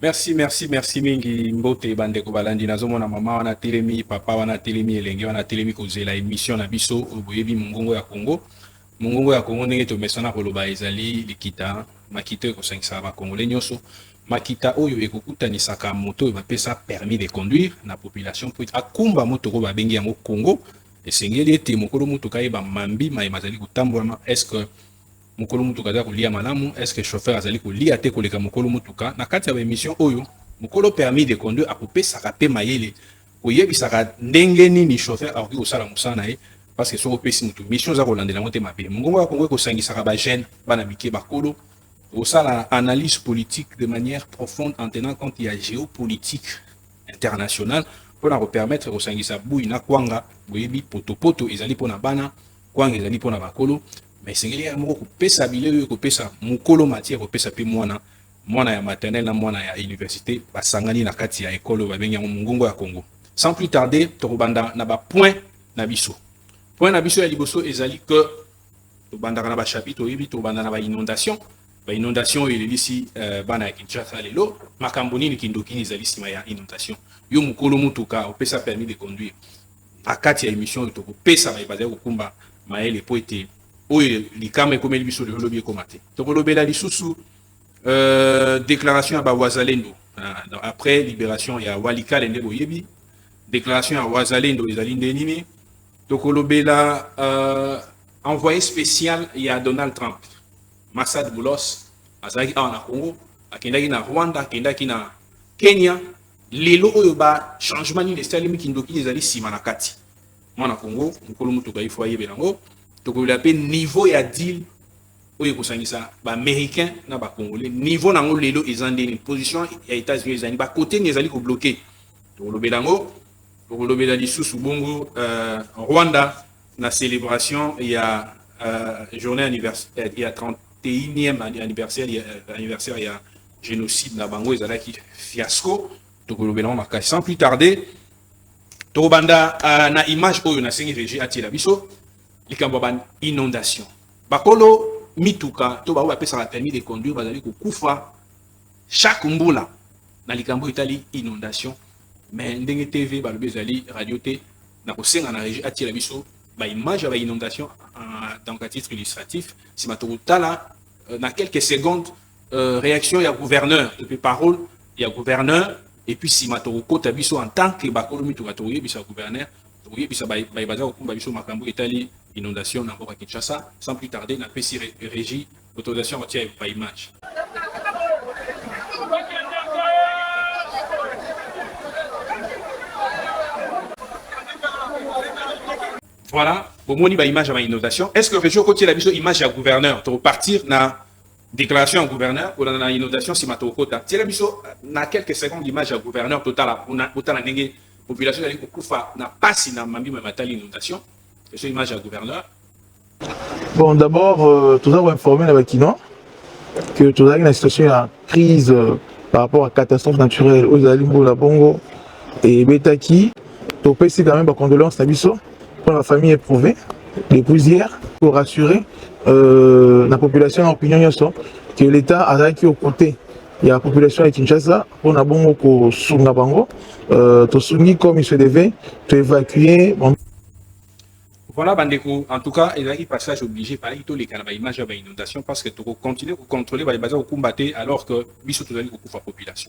Merci mingi mbote bandeko balandi nazomona mama wana telemi papa wana telemi elenge wana telemi kozela émission na biso boyebi mongongo ya Congo. Mongongo ya Congo ndenge tomesana koloba ezali likita makita ekosangisa bakongole nyonso makita oyo ekokutanisaka moto oyo bapesa permis de conduire na population po akumba moto ko babengi yango Congo esengeli ete mokolo motuka yeba mambi mayema azali kotambolama est-ce que mokolo mutuka za kolia malamu est-ce que chauffeur azali kolia te koleka mokolo mutuka na kati ya émission oyo mokolo permis de conduire akopesaka pe mayele koyebisaka ndenge nini chauffeur akoki kosala mosala na ye parce que soki opesi mutu mission za kolandela yango te mabe mongongo ya Kongo ekosangisaka bajeune bana mike bakolo kosala analyse politique de manière profonde en tenant compte ya géopolitique internationale mpona kopermettre kosangisa bui na kwanga boyebi potopoto ezali mpona bana kwanga ezali mpona bakolo mais sengeli ya moko kopesa bilelo kopesa mukolo matière kopesa pe mwana ya maternelle na mwana ya université basangani na kati ya école babengi yango mongongo ya Congo. Sans plus tarder tokobanda na ba point na biso ya liboso ezali que tobandaka na ba chapitre oyebi tobanda na ba inondation elelisi bana ya Kinshasa lelo makambo nini kindokini ezali sima ya inondation yo mukolo mutuka opesa permis de conduire na kati ya émission tokopesa bazali kokumba maele po ete oyo likama ekomeli biso lelo lobi ekoma te tokolobela lisusu déclaration ya bawazalendo après libération ya Walikale nde boyebi déclaration ya wazalendo ezali nde nini tokolobela envoyé spécial ya Donald Trump Massad Boulos azalaki awa na Congo akendaki na Rwanda akendaki na Kenya lelo oyo ba changement nini esalemi kindoki ezali sima na kati mwana Congo mokolo mutuka ifo ayebela ngo tokolobela pe niveau ya deal oyo kosangisa ba américain na ba congolais niveau nango lelo ezandeni position ya États-Unis ezani ba côté ni ezali ko bloquer tokolobela ngo tokolobela lisusu bongo Rwanda na célébration ya journée anniversaire ya 31e anniversaire ya génocide na bango ezalaki fiasco tokolobela makasi sans plus tarder tokobanda na image oyo na sengi régie atila biso likambo ban inondation bakolo mituka to ba pesa permis de conduire bazali kokufa chaque mbula na likambo itali inondation mais ndenge TV balobi ezali radio te na kosenga na régie atila biso ba image ya ba inondation dans un titre illustratif si matokotala na quelques secondes réaction ya gouverneur depuis parole ya gouverneur et puis si matokota biso en tant que bakolo mituka toye bisa gouverneur toye bisa ba baza kokumba biso makambo itali inondation na mboka Kinshasa sans plus tarder na pesi régie autorisation retient par image. Voilà pour moni ba image à inondation est-ce que région côté la biso image à gouverneur pour partir na déclaration au gouverneur ou dans inondation si matokota tiela biso na quelques secondes image à gouverneur total na ndenge population ali kokufa na pasi na mambi matali inondation c'est une image à gouverneur. Bon, d'abord, tout ça va informer la Bakino que tout ça une situation de crise par rapport à catastrophe naturelle aux Alimbo, la Bongo et Betaki. Donc, c'est quand même ma condoléance à Bisso pour la famille éprouvée, les poussières, pour rassurer la population en opinion que l'État a acquis aux côtés. Il y a la population de Kinshasa pour la Bongo pour Sunga Bango, tout Sungi comme il se devait, tout évacuer. Bon. Voilà, Bandeko. En tout cas, il y a un passage obligé par les images de l'inondation parce que tu continues à contrôler les bases au combattre alors que Bissot tout la population.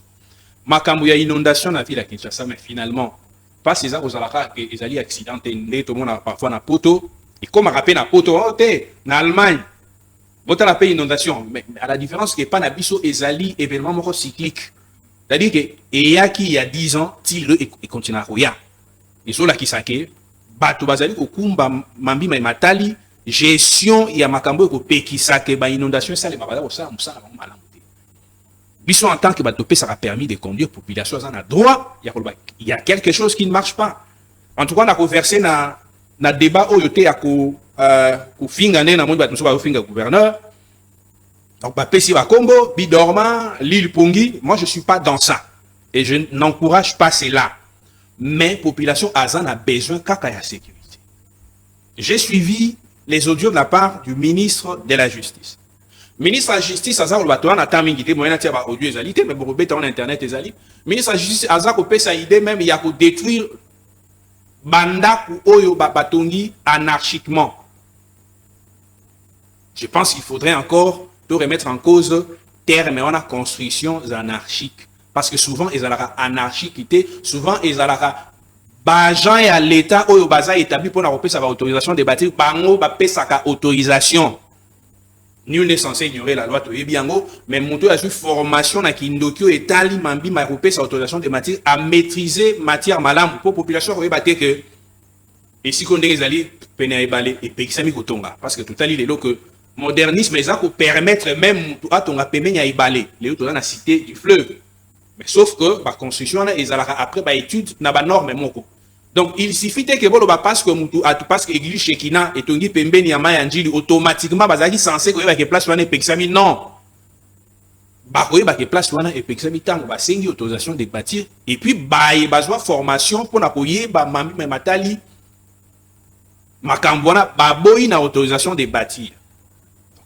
Makambu ya inondation na ville à Kinshasa, mais finalement, pas ces aux alaka que les alliés accidentés, tout le monde parfois na poto, et comme à rappeler na poto, en Allemagne, votre la paix inondation, mais à la différence que pas na Bissot et Zali événement cyclique. C'est-à-dire que il y a 10 ans, tire et continue à roya. Et sur la Kisake, bato bazali kokumba mambi matali gestion ya makambo ko pekisa ke ba inondation ça les mabala ko ça musala malamu te biso en tant que bato pesa permis de conduire population ça na droit il y a quelque chose qui ne marche pas en tout cas on a conversé na débat oyo te ya ko finga na moni bato so ba finga gouverneur donc ba pesi ba kombo bidorma l'île Pongi moi je suis pas dans ça et je n'encourage pas cela. Mais population Azan a besoin de sécurité. J'ai suivi les audios de la part du ministre de la Justice, Ministre de la Justice, Azar, le bateau, on attend mingi, moyen de faire audio ezalité, mais bon, en internet ezali. Ministre de la Justice, Azar, ko pesa idée même, il y a ko détruire banda ou oyo batongi anarchiquement. Je pense qu'il faudrait encore te remettre en cause terme on a construction anarchique. Parce que souvent, ils ont anarchique, souvent, ils ont Bajan et à l'État, oyo baza établi pour la reprise à l'autorisation de bâtir, bango, bapé sa autorisation. Nul n'est censé ignorer la loi, mais mon tour a eu formation à Kindokyo et Tali Mambi m'a repris sa autorisation de matière à maîtriser matière malam pour la population que et si on est allé peine balé et pexami kotonga parce que tout à l'heure que modernisme les a pour permettre même à ton apémé à balé les autres dans la cité du fleuve mais sauf que par construction ils allaient après par étude na ba norme moko donc il suffit que bolo ba parce que mutu atu parce que église Shekina et tongi pembeni ya mayanjili automatiquement bazaki censé que ba place wana pexami non ba ko ba place wana et pexami tango ba sengi autorisation de bâtir et puis ba besoin formation pour na koye ba mami matali makambona ba boyi na autorisation de bâtir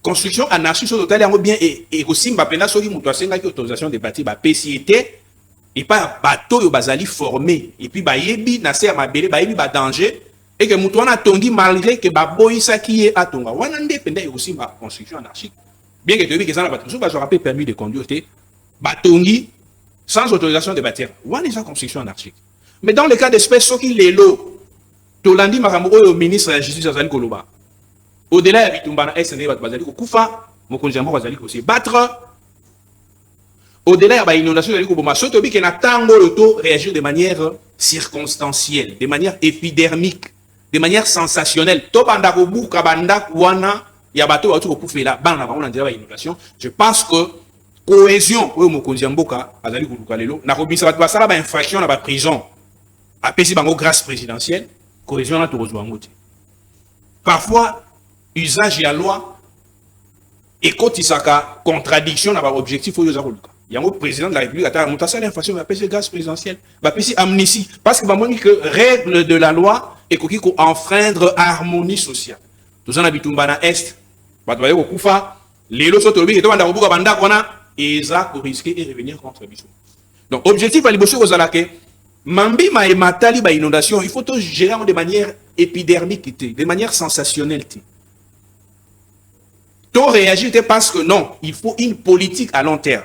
construction anarchique sur total yango bien et aussi mbapenda soki mutu asenga ki autorisation de bâtir ba PCT et pas bateau yo bazali formé et puis ba yebi na se mabele ba yebi ba danger et que mutu wana tongi malgré que ba boyi sa ki e atonga wana ndependa et aussi ba construction anarchique bien que tu yebi que ça na bateau so ba rappel permis de conduire te batongi sans autorisation de bâtir wana est construction anarchique mais dans le cas d'espèce soki lelo Tolandi makambo oyo ministre de la justice azali koloba. Au-delà ya bitumba na SND bazali kokufa, mokonzi moko bazali ko se battre. Au-delà ya ba inondation bazali koboma soto bi ke na tango loto réagir de manière circonstancielle, de manière épidermique, de manière sensationnelle. To banda ko buka banda wana ya bato ba to kokufela bana ba on ndira ba inondation. Je pense que cohésion oyo mokonzi mboka azali koluka lelo na kobisa bato basala ba infraction na ba prison. Apesi bango grâce présidentielle. Cohésion là, parfois, usage de la loi et quand il y a contradiction dans l'objectif, il y a un président de la République qui a monté l'inflation, il va payer grâce présidentielle, il va payer amnistie. Parce que que règle de la loi et qu'il faut enfreindre harmonie sociale. Tout ça, on habite dans l'Est, les lots sont obligés de et ça risquer de revenir contre Bissou. Donc, objectif à l'ébaucher aux alaqués. Mambi ma et matali ba inondation, il faut tout gérer de manière épidermique, de manière sensationnelle. Tout réagir parce que non, il faut une politique à long terme.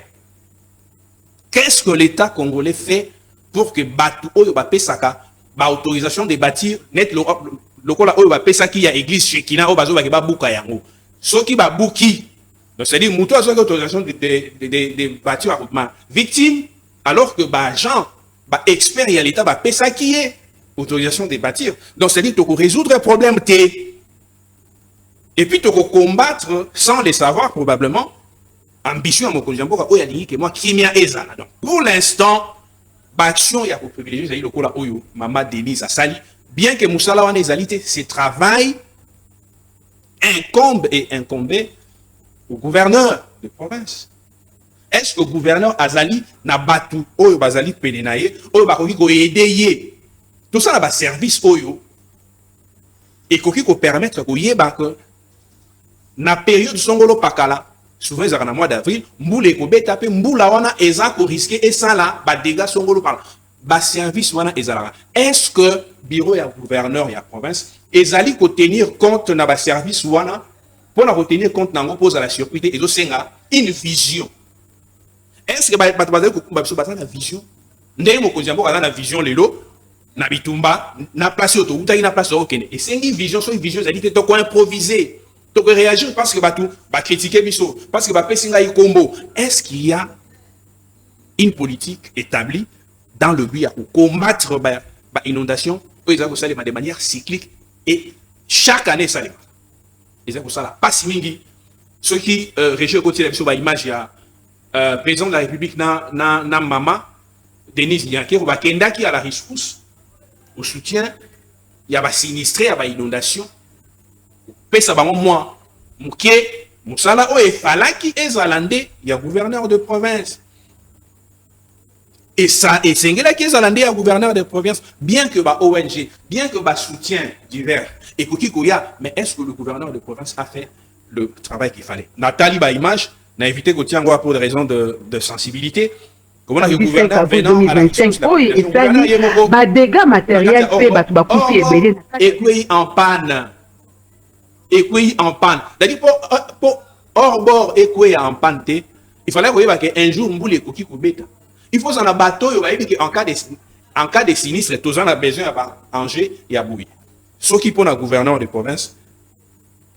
Qu'est-ce que l'État congolais fait pour que Batu Oyo Bapé Saka, ba autorisation de bâtir, net le lokola Oyo Bapé Saki ya église Shekina Oyo Bazo Bakeba Buka Yango. Ce qui va bouki, donc c'est-à-dire, Moutou a autorisation de bâtir à victime, alors que bah Jean, bah, expert et à l'État, bah, ça qui est autorisation de bâtir. Donc, c'est-à-dire, tu peux résoudre un problème, et puis tu peux combattre, sans le savoir, probablement, ambition à mon conjoint, que moi, qui m'y a ezana. Donc, pour l'instant, action, il y a pour privilégier, le cola oyo, Mama Denise a sali, bien que Moussala en ezalité, ce travail incombe et incombé au gouverneur de province. Est-ce que le gouverneur Azali n'a battu Oyo Bazali Pedenaye, Oyo Bakoki ko aider tout ça là service Oyo et koki ko permettre ko yeba que na période songolo pakala souvent ils en mois d'avril mboule ko beta pe mbula wana eza ko risquer et ça là ba dégâts songolo par ba service wana ezala. Est-ce que bureau ya gouverneur ya province ezali ko tenir compte na ba service wana pour na retenir compte nango pose à la sécurité et senga une vision. Est-ce que la vision? Ndenge mokonzi mboka na vision lelo na bitumba na place auto utaki na place okene. Et c'est une vision, so une vision ça dit que to ko improviser, to ko réagir parce que batu ba critiquer biso, parce que ba pesinga i combo. Est-ce qu'il y a une politique établie dans le but à combattre ba inondation de manière cyclique et chaque année ça les et c'est pour ça là pas si mingi ceux qui régissent côté la ba image ya président de la République na Mama Denise Nyankero va kenda qui à la rescousse au soutien il y a ba sinistré à ba inondation pesa ba moi muke musala o e falaki ezalande il y a gouverneur de province et ça et sengela qui ezalande ya gouverneur de province bien que ba ONG bien que ba soutien divers et koki koya mais est-ce que le gouverneur de province a fait le travail qu'il fallait. Nathalie, bah, image, n'a évité que tiens, pour des raisons de sensibilité. Comment le gouverneur venant à la bah, dégâts matériels, et puis en panne. Et puis en panne. C'est-à-dire, pour hors bord et puis en panne, il fallait qu'un jour, on les coquilles bêta. Il faut s'en un bateau, en cas de sinistre, tous en a besoin d'Angers et à Bouy. Ce qui pour le gouverneur de province,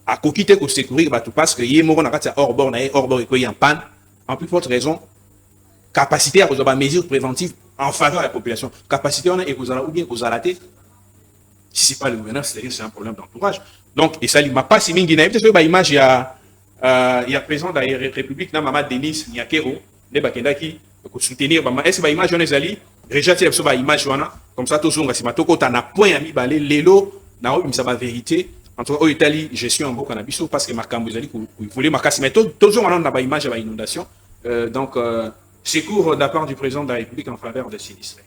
à coquiller pour sécuriser parce que yé moro na kati hors bord et en panne, en plus forte raison, capacité à résoudre des mesures préventives en faveur de la population. Capacité on a et ou bien vous arrêtez. Si c'est pas le gouverneur, c'est un problème d'entourage. Donc et ça il m'a pas si mingi na peut-être que image il y a président de la République na maman Denise Nyakero ne bakenda qui soutenir maman est-ce que image on est allé déjà tu as image comme ça tout zonga si matoko ta na point ami balé lelo na o ça va vérité. En tout cas, au Italie, gestion en beaucoup cannabis parce que Marc Ambozali, vous voulez marquer, mais toujours on a une image à l'inondation. Donc, secours de la part du président de la République en faveur des sinistrés.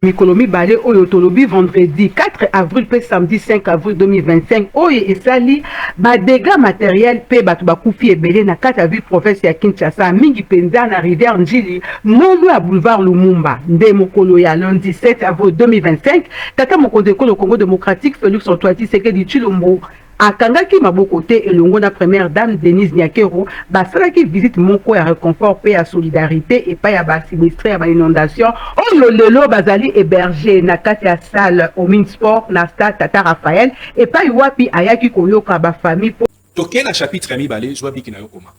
Mikolomi Balé Oyo Tolobi vendredi 4 avril pe samedi 5 avril 2025 Oyo Esali ba dégâts matériels pe batu bakufi ebele na kata ville province ya Kinshasa mingi penza na rivière Njili mondo à boulevard Lumumba nde mokolo ya lundi 7 avril 2025 tata mokonzi ekolo Congo démocratique Félix Antoine Tshisekedi Tshilombo akangaki maboko te elongo na première dame Denise Nyakero basalaki visite moko ya réconfort pe ya solidarité et pa ya basinistré ya inondation oyo lelo bazali hébergé na kati ya salle au Minsport na stade Tata Raphaël et pa wapi ayaki koyoka ba famille toke na chapitre mi balé joa biki na yokoma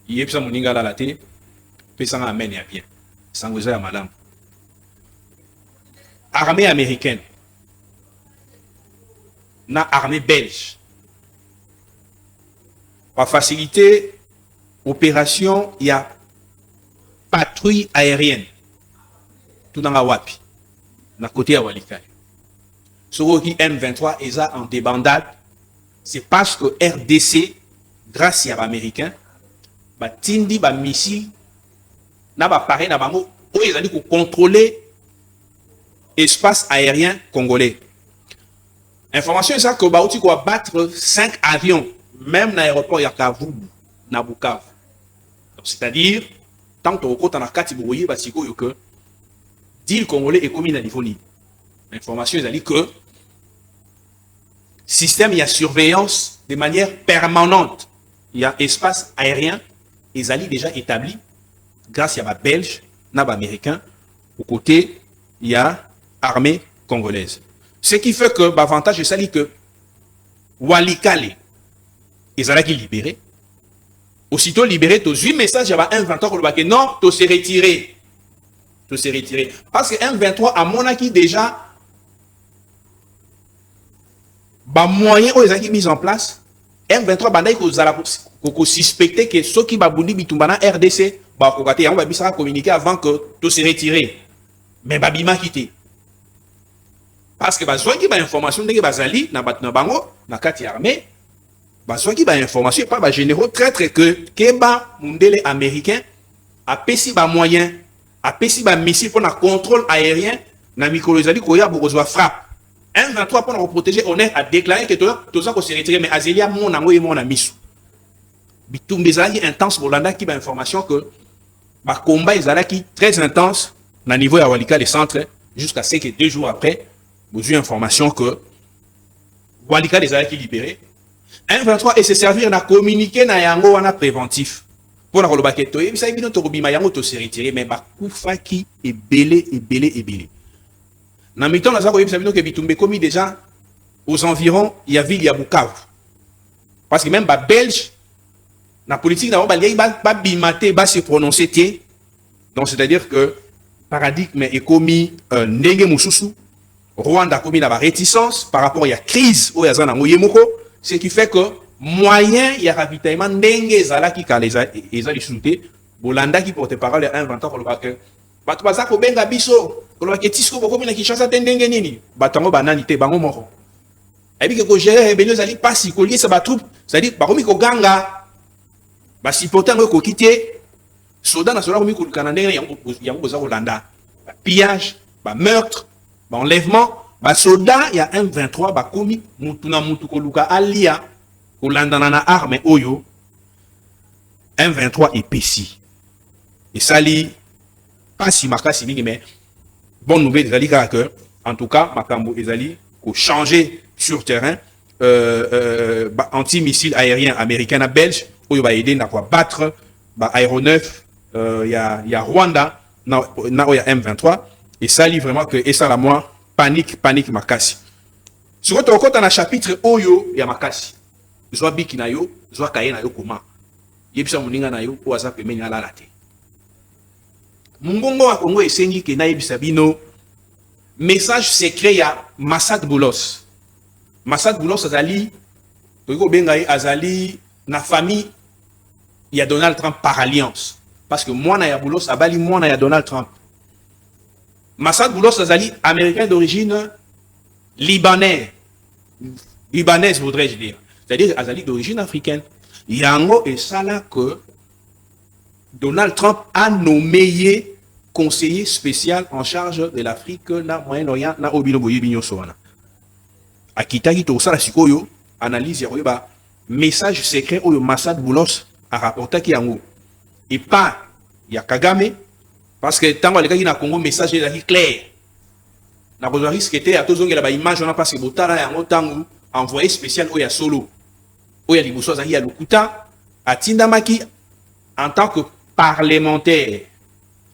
yebisa moninga la te pesa nga amen ya bien sangoza ya madame armée américaine na armée belge pour faciliter l'opération, il y a patrouille aérienne. Tout dans la WAPI. Dans côté à Walikay. Sur qui M23 est en débandade, c'est parce que RDC, grâce à l'Américain, bah tindi bah missile, n'a pas paré n'a pas mot, où ils ont dit pour contrôler l'espace aérien congolais. Information est ça que bah on va battre 5 avions. Même dans l'aéroport, il y a Kavubu, na Bukavu. C'est-à-dire, tant que tu as un cas que deal congolais est commis dans le niveau. L'information est que système, il y a surveillance de manière permanente. Il y a espace aérien, ils ont déjà établi, grâce à la Belge, à l'Américain, au côté, il y a armée congolaise. Ce qui fait que l'avantage est ça que Walikale, ils ont libéré. Aussitôt libéré, tu as 8 messages, il y a un 23 qui non, tu s'es retiré. Tu s'es retiré. Parce que M23 a mon acquis déjà, bah moyen où ils ont mis en place. M23 banday ko suspecté que ceux qui babundi bitumbana RDC, bah ko gâté, on va bien communiquer avant que tu s'es retiré. Mais babima quitté. Parce que bah soit qui ba information de bazali na batna bango na kati armée. Bah, soit qui a information, pas généraux traître que Keba Mundele américain a péci bas moyen, a péci bas missile pour le contrôle aérien, na microlosali koya pour recevoir frappe. M23 pour nous protéger, on est à déclarer que tout ça qu'on s'est retiré, mais Azelia mon ango et mon ami. Bitumbezali intense pour l'anda qui a information que bah combat qui très intense na niveau ya Walika des centres jusqu'à ce que 2 jours après, vous avez information que Walika des qui libéré. M23 et se servir na communiquer na yango wana préventif pour na koloba keto et ça bino to bima yango to se retirer mais ba kufaki et belé na miton na za ko yebisa bino ke bitumbe commis déjà aux environs il y a ville ya Bukavu parce que même ba belge na politique na ba lié ba bimate ba se prononcer tie donc c'est-à-dire que paradigme est commis ndenge mususu Rwanda commis na ba réticence par rapport il y a crise au ya zana moyemoko. Ce qui fait que moyen il y a ravitaillement ndenge zala qui quand les a discuté bolanda qui porte parole à 1 20 ans pour le bac batu baza ko benga biso ko lo ketisco boko mina Kinshasa ndenge nini batango banani te bango moko et puis que ko gérer rebellion zali pas si ko lier sa ba troupe ça dit ba komi ko ganga ba supporter ko quitter soldat national komi ko kananda yango boza ko landa pillage ba meurtre ba enlèvement ba soda ya M23 ba komi mutu na mutu koluka alia kolandana na arme oyo M23 epesi. Et ça li pas si makasi mingi, mais bonne nouvelle ezali que en tout cas makambo ezali ko changer sur terrain anti-missile aérien américain à belge oyo ba aider na quoi battre ba aéronef ya Rwanda na oya M23 et ça li vraiment que et ça la moi panique makasi. Sur votre côté na chapitre oyo ya makasi zwa biki na yo zwa kaye na yo koma yebisa muninga na yo ko aza pemeni ala late mungongo wa Congo esengi ke na yebisa bino message secret ya Massad Boulos. Massad Boulos azali toiko bengai azali na famille ya Donald Trump par alliance parce que moi na ya Boulos abali moi na ya Donald Trump. Massad Boulos azali américain d'origine libanaise voudrais-je dire, c'est-à-dire azali d'origine africaine. Yango et ça là que Donald Trump a nommé conseiller spécial en charge de l'Afrique na Moyen-Orient na obino boyebinyo soana. Akitaki to sala sikoyo analyse ya koyeba message secret oyo Massad Boulos a rapporté ki yango. Et pas ya Kagame parce que tango alekaki na Congo message ezali clair. Na besoin risque était à tozongela ba image on a parce que botara yango tango envoyé spécial oya solo. Oya liboso azali ya lokuta atindamaki en tant que parlementaire,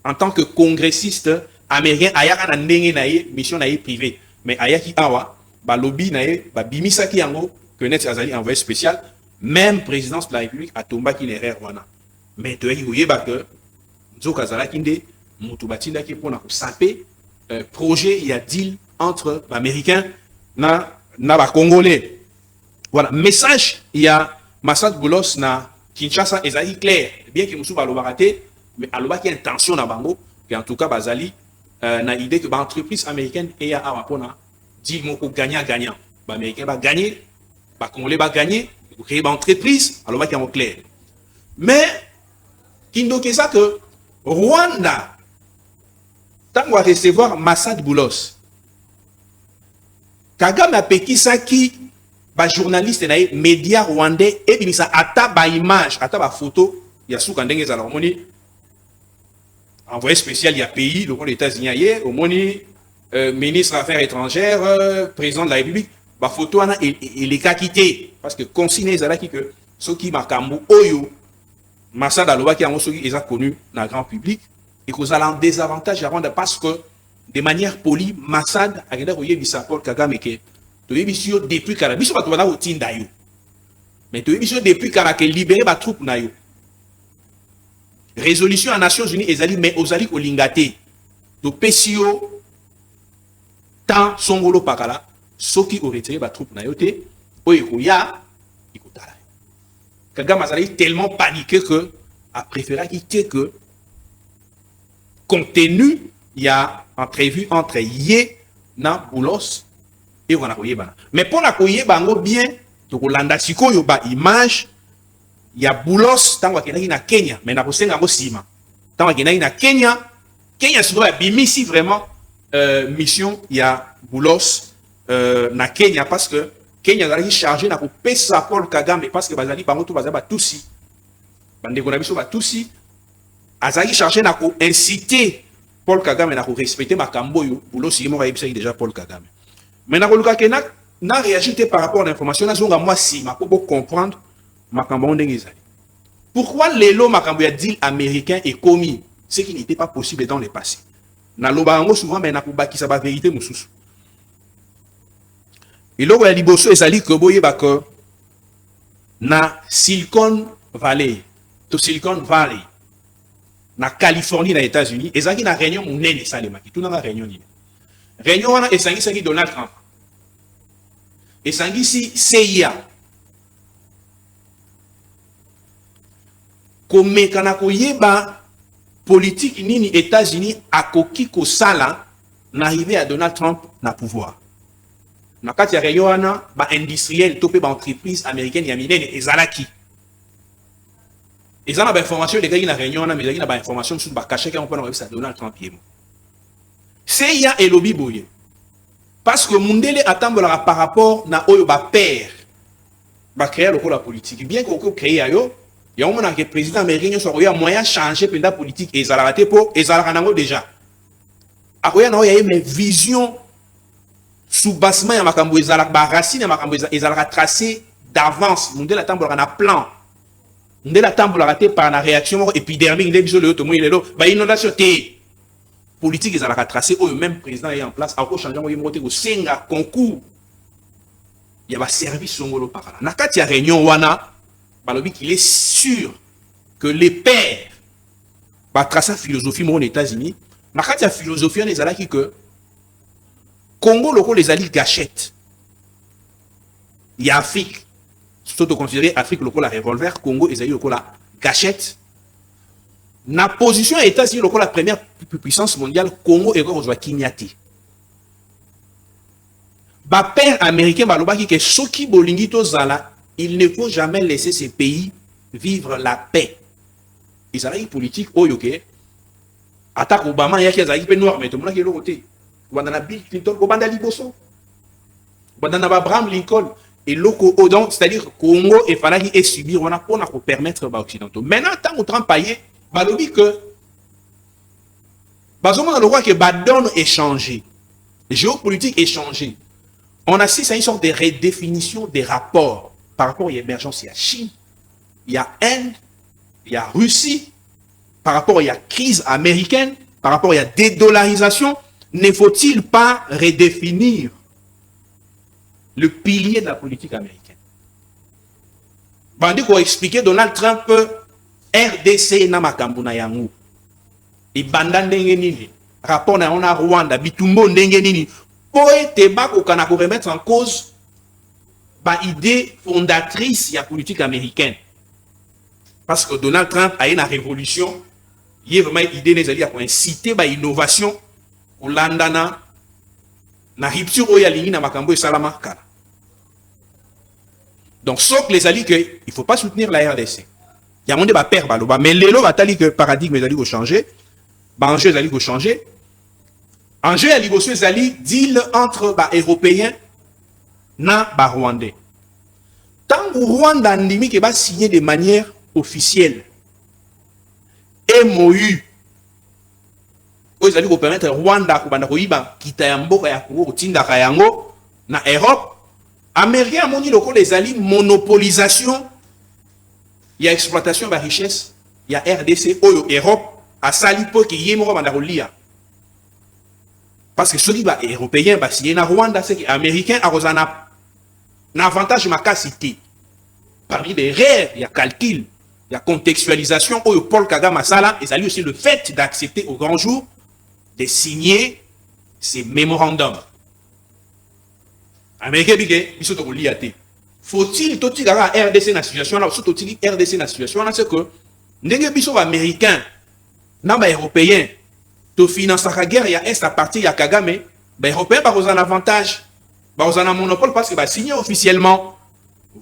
en tant que congressiste américain, ayaka na ndenge na ye mission na ye privée, mais ayaki awa ba lobby na ye ba bimisaki yango que net azali envoyé spécial, même présidence de la République a tombaki l'erreur wana. Mais to yaki oyeba que nzoka azalaki nde mutu batindaki pona ko saper projet il y a deal entre américains na ba congolais. Voilà, message il y a Massad Boulos na Kinshasa ezali clair, bien que musu ba lobakate, mais alobaki intention na bango que en tout cas bazali na idée que ba entreprise américaine et ya awapona dit moko gagnant ba américain ba gagner, ba congolais ba gagner, créer ba entreprise alobaki en clair. Mais kindoke ça que Rwanda tango a recevoir Massad Boulos Kagame a pekisaki ba journaliste na média rwandais et bimisa ata ba image ata ba photo ya suka ndenge za moni envoyé spécial ya pays le les États-Unis hier au moni ministre des affaires étrangères président de la République ba photo ana il est quitté parce que consigné ezalaki que soki makambo oyo Massad alobaki yango soki eza connu na grand public et que ça en désavantage à Rwanda parce que de manière polie Massad a gagné koyebisa Paul Kagame que to depuis kala biso bato bana otinda yo mais to yebiso depuis kala ke libérer ba troupe na yo résolution à Nations Unies ezali mais ozali kolingate to pesio tant songolo pakala soki o retirer ba troupe na yo te oyo koya ikotala Kagame azali tellement paniqué que a préféré quitter que compte tenu il y a entrevue entre Yé na Boulos et on a koyeba. Mais pour la koyeba ngo bien to kolanda sikoyo ba image ya Boulos tango kenaki na Kenya mais na kosenga ngo sima. Tango kenaki na Kenya siko ya bimisi vraiment mission ya Boulos na Kenya parce que Kenya azali chargé na ko pesa Paul Kagame parce que bazali bango to bazaba tusi. Bande ko na biso ba tusi azali chargé na ko inciter Paul Kagame na ko respecter makambo yo Boulos yimo ba yebisa déjà Paul Kagame. Mais na réagi par rapport à l'information na zonga moi si ma pour comprendre makambo ndenge ezali. Pourquoi lelo makambo ya deal américain est commis ce qui n'était pas possible dans le passé. Na loba ngo souvent mais na ko bakisa ba vérité mususu. Et là ya liboso ezali que boyeba que na Silicon Valley na Californie na États-Unis ezaki na réunion monene salemaki tout na réunion ni réunion wana esangisi Donald Trump esangisi CIA komeka na koyeba politique nini États-Unis akoki kosala na arrivé à Donald Trump na pouvoir na kati ya réunion wana ba industriel topé ba entreprise américaine ya minene ezalaki ezana ba information de gars na réunion wana mais ezalaki na ba information sur ba caché qu'on peut na Donald Trump yemo CIA et lobby boye Parce que Mundele attend par rapport na oyo ba père ba créer la politique. Bien qu'on crée ayo, il y a un moment que le président américain soit un moyen de changer la politique et ça l'a raté pour et ça l'a raté déjà. Après il y a une vision sous bassement ya makambo ezala ba racine ya makambo ezala tracé d'avance. Mundele attend un plan. Mundele attend raté par la réaction épidermique des biso le to moyelo ba inondation té politique ezala tracé au même président est en place a ko changer mo yemote ko senga concours. Il y a un service songolo par là. Nakati ya réunion wana balobi qu'il est sûr que les pères va tracer philosophie aux États-Unis. Nakati ya philosophie on ezalaki que Congo loko les alliés gâchette. Il y a Afrique. Surtout considérer Afrique loko la revolver, Congo les alliés loko la gâchette. Na position États-Unis loko la première puissance mondiale, Congo et Rwanda kinyati. Ba père américain balobaki que soki bolingi tozala, il ne faut jamais laisser ces pays vivre la paix. Ils ont une politique oyoke. Attaque Obama yaki azaki pe noir mais tout le monde qui est le côté. Bandana Bill Clinton, Obanda Liboso. Bandana Abraham Lincoln et loko donc c'est-à-dire Congo et Falaki et subir on a pour permettre aux occidentaux. Maintenant tant au Trump payé, balobi que bazoma le roi que badon est changé. Géopolitique est changé. On assiste à une sorte de redéfinition des rapports par rapport à l'émergence. Il y a Chine, il y a Inde, il y a Russie, par rapport à la crise américaine, par rapport à la dédollarisation. Ne faut-il pas redéfinir le pilier de la politique américaine? Bandi ko expliquer Donald Trump RDC na makambo na yango. Et banda ndenge nini? Rapport na on a Rwanda, bitumbo ndenge nini? Pour être remettre en cause l'idée fondatrice de la politique américaine. Parce que Donald Trump a une révolution, il y a vraiment une idée pour inciter l'innovation au landana, na rupture oyalini na makambo et salamaka. Donc, sauf que les alliés que il ne faut pas soutenir la RDC. Il y a un monde qui perdre baloba, mais les lois batali que paradigme les alliés vont changer, enjeu les alliés vont changer. Enjeu à l'Ibosso Zali, deal entre les Européens et les Rwandais. Tant que Rwanda a signé de manière officielle, MOU, ils allaient permettre Rwanda de quitter l'Europe, na Europe, Américains ont dit que les alliés monopolisation, il y a exploitation de la richesse, il y a RDC, Europe, à Salipo qui y est mort dans la parce que ceux qui sont européens, si y a Rwanda, c'est américain, un avantage ma cité. Parmi les rêves, il y a calcul, il y a contextualisation, où Paul Kagame a ça là, et ça lui aussi le fait d'accepter au grand jour de signer ces mémorandums. Américain, ils sont au liaté. Faut-il tout dire à RDC dans la situation là, surtout RDC dans la situation là, c'est que les américains, les européens, to finance la guerre, il y a est à partir, il y a Kagame, les Européens ont un avantage, ils ont un monopole parce qu'ils vont signer officiellement.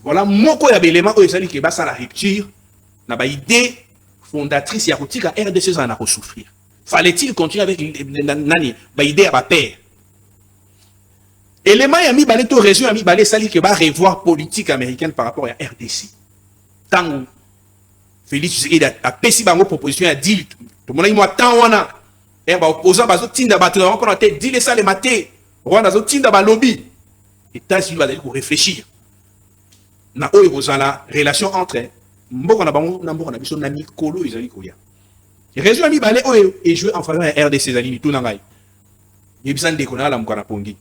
Voilà, mon il y a des éléments où il y a la rupture, il y a une idée fondatrice, il y a une RDC qui a souffrir. Fallait-il continuer avec l'idée à la paix? Élément, il y a mis tout réseau, il y a mis sali qui va revoir politique américaine par rapport à RDC. Tant Félix Tshisekedi a péci une proposition à dire, tout le monde a dit, moi, tant on a. Et bah opposant bah zotinda battre on a dit les ça les maté Rwanda zotinda ba lobby États-Unis va aller réfléchir na oyo bozala relation entre mboko na bango na mboko na biso na mikolo ezali koya réseau ami balé oyo et jouer en faveur de RDC zali tout na ngai yebisa ndeko na la mkwana pongi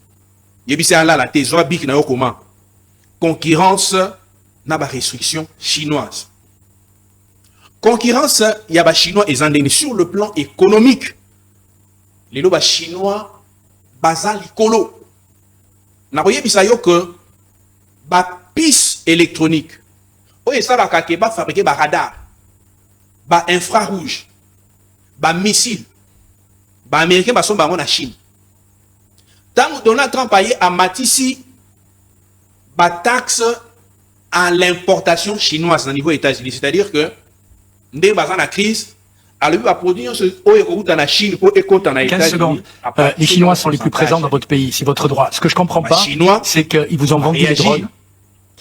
yebisa la la tezo bik na yo comment concurrence na ba restriction chinoise concurrence ya ba chinois ezandeni sur le plan économique. Les loba chinois basal likolo. Na voyé bisayo que ba piste électronique. Oye ça ba kake ba fabriquer ba radar, ba infrarouge, ba missile, ba américain ba son ba en Chine. Tant Donald Trump a à Matisi ba taxe à l'importation chinoise au niveau des États-Unis, c'est-à-dire que ndé bazan la crise alors va produire ce oyo dans la Chine pour écouter en 15 secondes. Les Chinois sont les plus présents dans votre pays, c'est votre droit. Ce que je comprends pas, c'est qu'ils vous ont vendu les drones.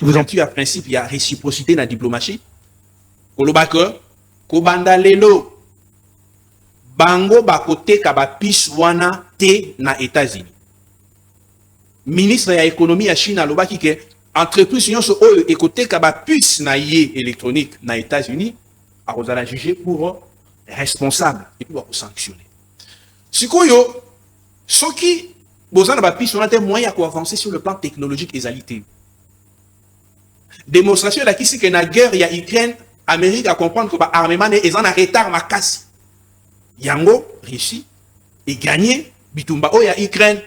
Vous ont tué à principe, il y a réciprocité dans la diplomatie. Kolobaka, Kobanda Lelo, Bango Bakote Kabapis Wana Te na États-Unis. Ministre de l'économie à Chine a l'obaki que entreprise yon so oyo ekote Kabapis na yé électronique na États-Unis, a la juger pour responsable et puis va sanctionner. Sikoyo, ce qui besoin d'appuyer sur un moyen pour avancer sur le plan technologique et alité. Démonstration de la qui c'est que la guerre il y a Ukraine, Amérique à comprendre que l'armement est en retard ma casse. Yango Russie et gagné bitumba o ya Ukraine.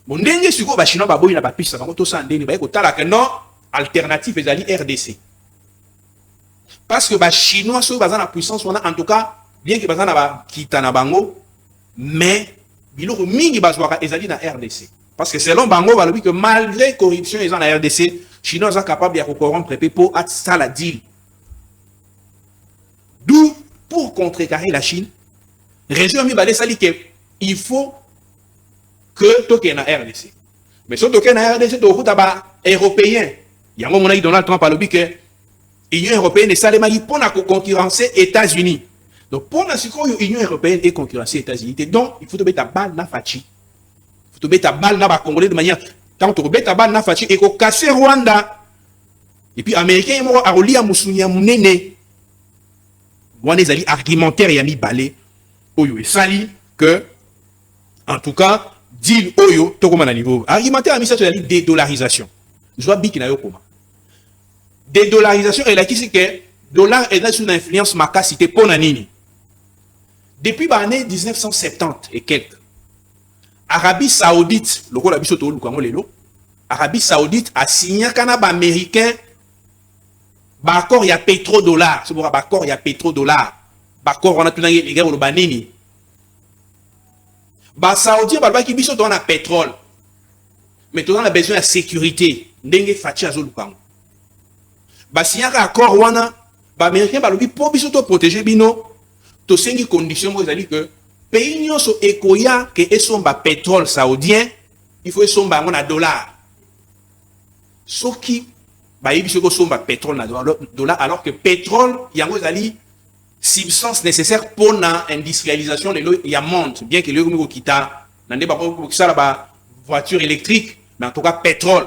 Bon ndenge siko ba Chinois ba boyi na ba piste ba to sa ndeni ba ko tala que non alternative ezali RDC. Parce que les Chinois sont basés dans la puissance, en tout cas, bien que basés dans la Kitana Bango, mais ils ont mis les bases dans la RDC. Parce que selon Bango, que malgré la corruption dans la RDC, les Chinois sont capables de corrompre pour être ça la deal. D'où, pour contrecarrer la Chine, région il faut que tu aies la RDC. Mais si tu aies la RDC, tu es européen. Il y a un moment où Donald Trump a dit que l'Union européenne est salement pour concurrencer les États-Unis. Donc, pour l'Union européenne et concurrencer les États-Unis, donc, il faut te mettre ta balle dans la fachi. Il faut te mettre ta balle dans la Congolais de manière. Quand tu mets ta balle dans la fachi, et qu'on casse Rwanda. Et puis, les Américains, ils ont relié à Moussounia Mounene. Rwanda, ils ont argumentaire et mis balé. Oyo, et sali que, en tout cas, deal Oyo, tout comme à niveau. Argumentaire a mis ça sur la ligne dédollarisation. Je vois bien qu'il y a eu comment. Dédollarisation et là qui c'est que dollar est sous l'influence macacité pour nanini. Depuis l'année 1970 et quelques, Arabie Saoudite, le rôle Arabie Saoudite a signé un Canada américain, d'accord il y a pétrodollar, c'est pour d'accord il y a pétrodollar, d'accord on a tout les gars au banini. Bah Saoudien bah qui biso on a pétrole, mais tout on a besoin de sécurité, n'engue fachi azolukango. Bah si y a un accord wana ba américain ba lobi pour biso to protéger bino to sengi condition mo ezali que pays nyonso ekoya que esomba pétrole saoudien il faut esomba ngona dollar soki ba yibiso ko somba pétrole na dollar alors que pétrole yango ezali substance nécessaire pour la industrialisation de ya monde bien que le ko kita nande ba ko sala ba voiture électrique mais en tout cas pétrole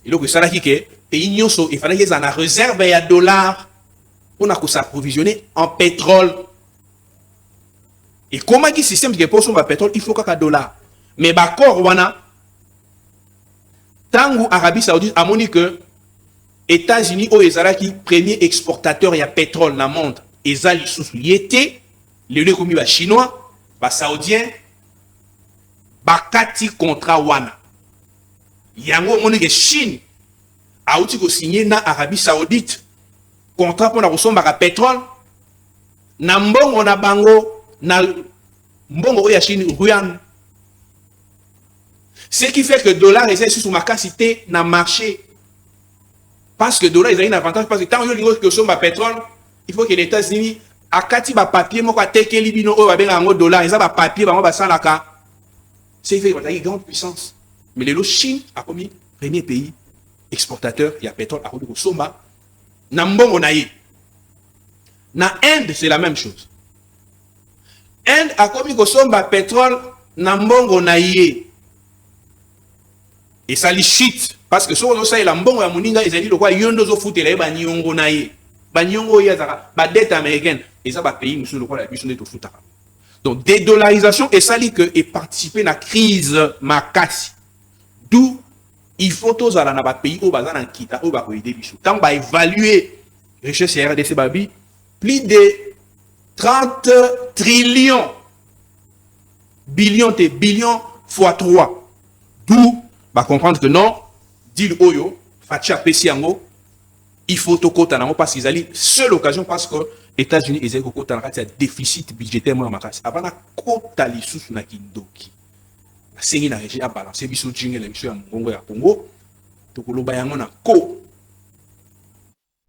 il faut que ça là qui que pays nyonso il fallait qu'ils en a réserve à dollars pour s'approvisionner en pétrole. Et comment qui système qui pour son pétrole il faut qu'un dollar. Mais d'accord wana tangu Arabie Saoudite a moni que États-Unis au ezalaki premier exportateur ya pétrole dans le monde ezali sous yété les commis ba chinois ba saoudien ba kati contrat wana yango moni que Chine a outil ko signé na Arabie Saoudite contrat pour la ressource pétrole na mbongo na bango na mbongo ya Chine ruan. Ce qui fait que dollar est sous ma capacité na marché parce que dollar est un avantage parce que tant que somba pétrole il faut que les États-Unis a kati ba papier moko teke libino o ba benga ngo dollar ils a ba papier ba ba salaka c'est fait une grande puissance mais le Chine a commis premier pays exportateur il y a pétrole à Rodrigo Somba na mbongo na ye na Inde c'est la même chose Inde a commis ko somba pétrole na mbongo na ye et ça li shit parce que so ça la mbongo ya muninga ezali lokwa yondo zo futela ba nyongo na ye ba nyongo ya zaka ba dette américaine et ça ba pays monsieur lokwa la biso de to futaka donc dédollarisation et ça li que et participer na crise makasi d'où il faut tous aller dans les pays où bazan en kita où ba ko aider biso tant ba évaluer richesse RDC babi plus de 30 trillions billions de billions fois 3 d'où ba comprendre que non dit oyo fatia pesiango il faut to kota nango parce qu'ils allaient seule occasion parce que États-Unis ezali ko kota na kati ya déficit budgétaire mo makasi avant na kota lisusu na kindoki sengi na régie à balancer biso jingle biso ya ngongo ya Congo to koloba yango na ko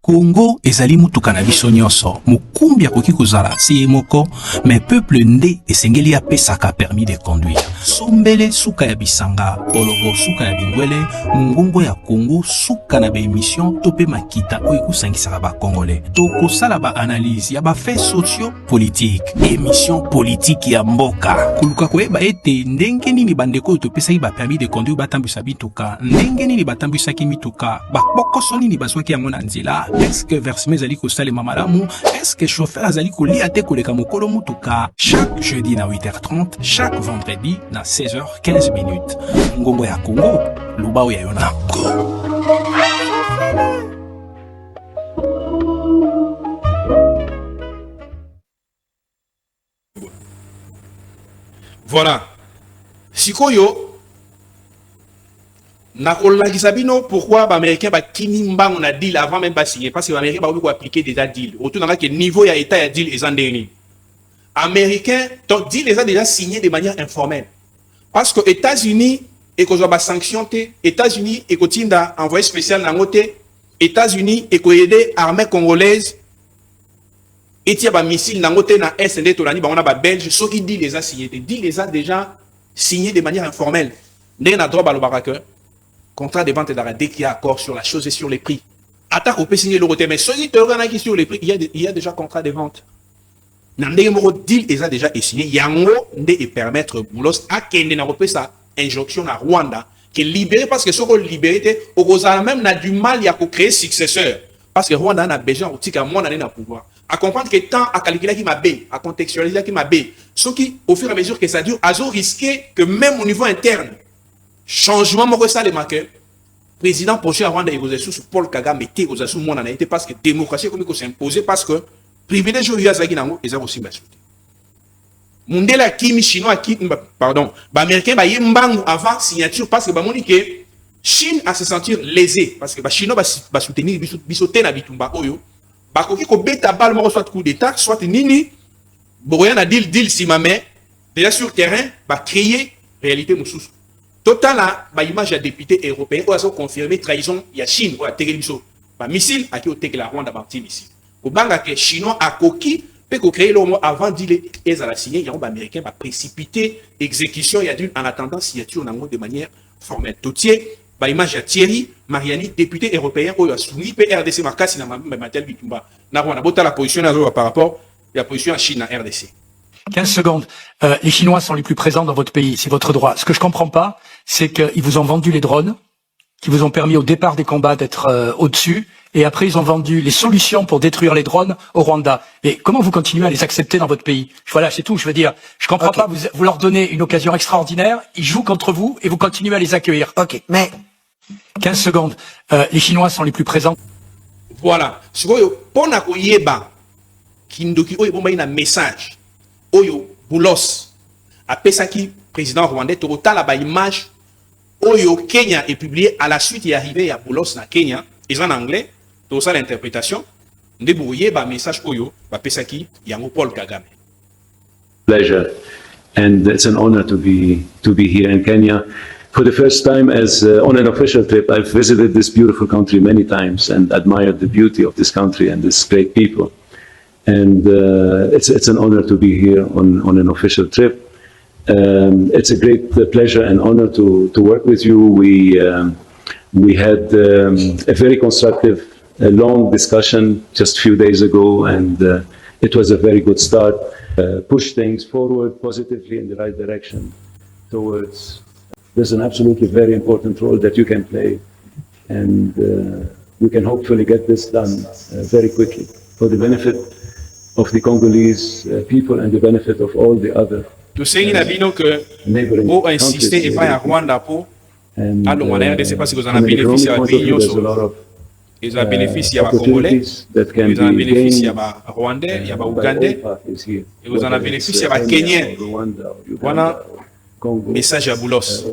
Congo ezali mutuka na biso nyonso mokumbi akoki kozala si moko mais peuple nde esengeli apesaka permis de conduire sombele suka ya bisanga polobo suka ya bingwele ngungo ya Congo suka na émission topé makita oyo kusangisaka ba congolais tokosala ba analyse ya ba faits socio politique émission politique ya mboka kuluka koyeba ete ndenge nini bandeko topesaki ba permis de conduire batambisa bituka ndenge nini batambisaki mituka bakokoso nini bazwaki yango na nzela. Est-ce que versement zali ko salema malamu? Est-ce que chauffeur azali ko lia te koleka mokolo mutuka? Chaque jeudi na 8h30, chaque vendredi na 16h15 minutes. Ngongo ya Congo, lubao ya Yonako. Voilà. Sikoyo nakolakisa bino pourquoi les Américains ba kini mbango na deal avant même pas signer parce que les Américains ba ko appliquer déjà deal autour dans que niveau ya état ya deal est en dernier Américains donc deal les a déjà signé de manière informelle parce que États-Unis et ko ba sanction té États-Unis et ko tinda envoyé spécial na ngoté États-Unis et ko aider armée congolaise et tia ba missile na ngoté na SND to lani ba on a ba belge ceux qui dit les a signé deal les a déjà signé de manière informelle ndé na droit ba lo baraka contrat de vente d'arrêt dès qu'il y a accord sur la chose et sur les prix. Attaque, on peut signer le côté, mais ceux qui te regardent sur les prix, il y a déjà contrat de vente. Nandé moro deal ils a déjà signé. Yango nde et permettre Boulos à Kenya na repé sa injonction à Rwanda qui est libéré parce que ce qu'on libéré au Rosal même n'a du mal à créer successeur parce que Rwanda a besoin aussi qu'à mon année na pouvoir. À comprendre que tant à calculer qui m'a bé, à contextualiser qui m'a bé. Ce qui au fur et à mesure que ça dure, a risqué que même au niveau interne changement mo ça les marqueurs président prochain à Rwanda il sous Paul Kagame était aux sous mon année parce que démocratie comme il s'imposer parce que privilège il y a ça qui nango ils ont aussi basé Mundela kimi chinois qui pardon ba américain ba yembangu avant signature parce que ba moni que Chine a se sentir lésé parce que ba chinois ba soutenir bisoté na bitumba oyo ba koki ko beta bal mo soit coup d'état soit nini boya na deal si mamé déjà sur terrain ba créer réalité mususu total la image à député européen où ont confirmé trahison il y a Chine ou à télévision ba missile à qui au tek la Rwanda ba petit missile au banga que chinois a coquille peut créer le mot avant d'il est à la signer il y a un américain va précipiter exécution il y a d'une en attendant signature de manière formelle toutier ba image à Thierry Mariani député européen où a soumis PRDC marqué na matel bitumba na Rwanda bota la position par rapport à la position à Chine à RDC. 15 secondes. Les Chinois sont les plus présents dans votre pays, c'est votre droit. Ce que je comprends pas, c'est qu'ils vous ont vendu les drones, qui vous ont permis au départ des combats d'être au-dessus, et après ils ont vendu les solutions pour détruire les drones au Rwanda. Et comment vous continuez à les accepter dans votre pays? Voilà, c'est tout. Je veux dire, je comprends pas. Vous leur donnez une occasion extraordinaire, ils jouent contre vous et vous continuez à les accueillir. Ok, mais 15 secondes. Les Chinois sont les plus présents. Voilà. Pour na koyeba kindoki oyo bomba ina message. Oyo Boulos a pesaki président rwandais total la ba image Oyo Kenya est publié à la suite il est arrivé à Boulos na Kenya ils en anglais tout ça l'interprétation de brouiller ba message Oyo ba pesaki yango Paul Kagame. Pleasure and it's an honor to be here in Kenya for the first time as on an official trip. I've visited this beautiful country many times and admired the beauty of this country and this great people. And it's an honor to be here on an official trip. It's a great pleasure and honor to work with you. We had a very constructive, long discussion just a few days ago, and it was a very good start. Push things forward positively in the right direction towards. There's an absolutely very important role that you can play, and we can hopefully get this done very quickly for the benefit of the Congolese people and the benefit of all the other neighboring countries. Et pas à Rwanda pour allons en RDC parce que vous en avez bénéficié à pays ils ont bénéficié à Congolais, ils ont bénéficié à Rwandais, il y a Ougandais, et vous en avez bénéficié à Kenyans. Voilà, message à Boulos.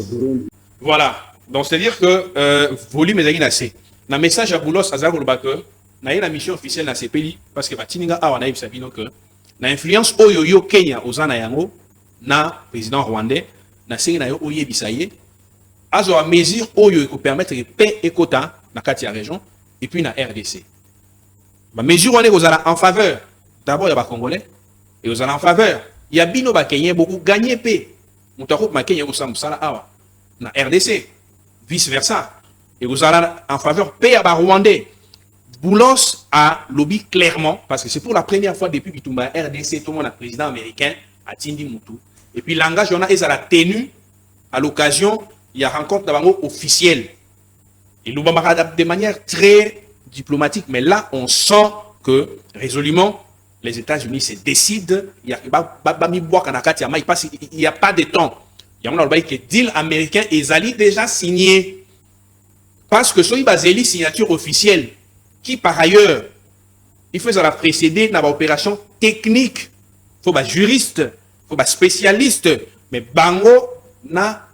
Voilà, donc c'est-à-dire que volume est assez. Le message à Boulos, à Zagolbake, na la mission officielle dans ces pays parce que batininga awa na ibisabino que na influence oyo yo Kenya ozana yango na président rwandais na sengi na yo oye bisaye azo a mesure oyo ko permettre paix et quota na kati ya région et puis na RDC ba mesure on est en faveur d'abord il y a Congolais et aux en faveur il y a bino ba Kenyans beaucoup gagné p mutako ma Kenya ko musala awa na RDC vice versa et aux en faveur p ya ba Rwandais. Boulos a lobby clairement parce que c'est pour la première fois depuis Bitumba RDC tout le monde a président américain a Tindi Moutou et puis langage on a la tenue à l'occasion il y a rencontre d'abord officielle et l'Obama de manière très diplomatique mais là on sent que résolument les États-Unis se décident il y a il y a pas de temps il y a un deal américain et Zali déjà signé parce que soit il a une signature officielle qui par ailleurs, il faut la précéder dans l'opération technique. Il faut un juriste, il faut un spécialiste. Mais Bango, na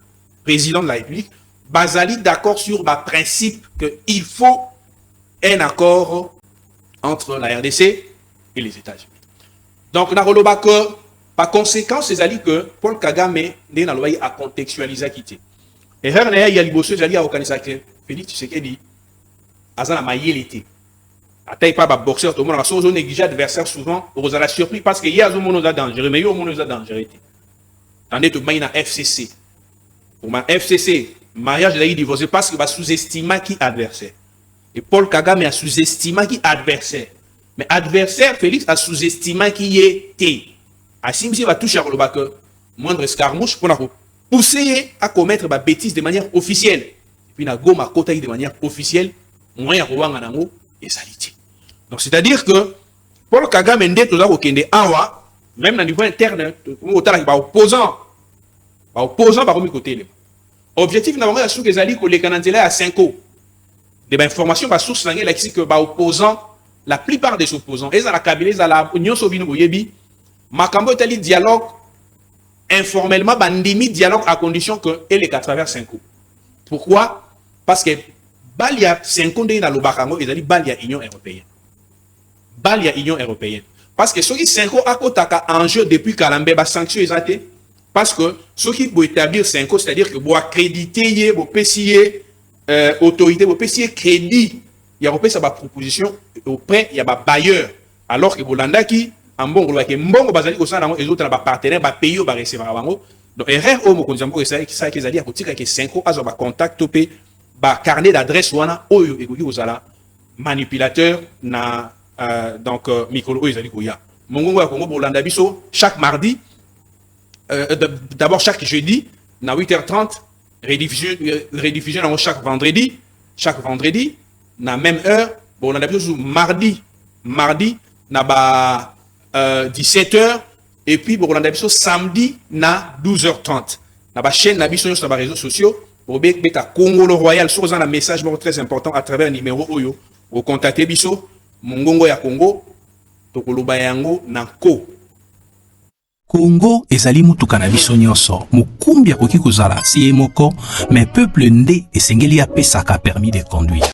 président de la République, basali d'accord sur le principe qu'il faut un accord entre la RDC et les États-Unis. Donc, par conséquent, c'est que Paul Kagame a contextualisé quitter. Et il y a les bosses, il y a Félix Tshisekedi, Azana Mayelité. Attaque pas boxeur, tout le monde a son négligé adversaire souvent, on a surpris parce qu'il y a un monde dangereux, mais il y a un monde dangereux. Tandis que il y a FCC. Pour ma FCC, mariage de divorcé parce qu'il va sous-estimer qui adversaire. Et Paul Kagame a sous-estimé qui adversaire. Mais adversaire, Félix a sous-estimé qui est T. Assim, il va toucher à le moindre escarmouche pour pousser à commettre des bêtises de manière officielle. Et puis, na goma côté de manière officielle, moyen de et saliti. Donc, c'est-à-dire que Paul Kagame nde toza kokende awa, même dans le niveau interne, opposant par le côté. Objectif n'a pas sous que Zali ko le canadien à 5 ans. Des informations par source langue là que opposant la plupart des opposants et à la cabinet à la Union soviétique boyebi makambo tali dialogue informellement bandimi dialogue à condition que elle est à travers 5 ans. Pourquoi? Parce que Balia 5 ans dans le Bakango et Zali Balia Union européenne. Balia Union européenne. Parce que ceux qui 5 ans à côté en jeu depuis Kalambe ba sanction été parce que ceux qui vont établir 5 ans, c'est-à-dire que vous accréditer, vous payer autorité, vous payer crédit, il y a sa proposition auprès, il y a des bailleurs. Alors que Bolanda qui, en bon, que Mbongo Bazali au sein des autres partenaires, va payer ou va recevoir. Donc, erreur au mot qu'on dit que ça, qu'ils allaient à côté que 5 ans, à un contact, un carnet d'adresse, ou un oyo, et vous allez manipulateur, na, donc, micro, ils allaient courir. Mongo à Congo, Bolanda Bisso, chaque mardi, d'abord chaque jeudi, à 8h30, rediffusion chaque vendredi, na même heure, bon, on a mardi, na 17h, et puis bon, on a samedi, na 12h30. Na chaîne, na sur les réseaux sociaux, pour beta Congo le Royal, sur un message très important à travers un numéro Oyo, au contacter biso, Mongongo ya Congo, Tokoloba yango nanko. Congo ezali mutuka na biso nyonso mokumbi akoki kozala si ye moko mais peuple nde esengeli apesaka permis de conduire.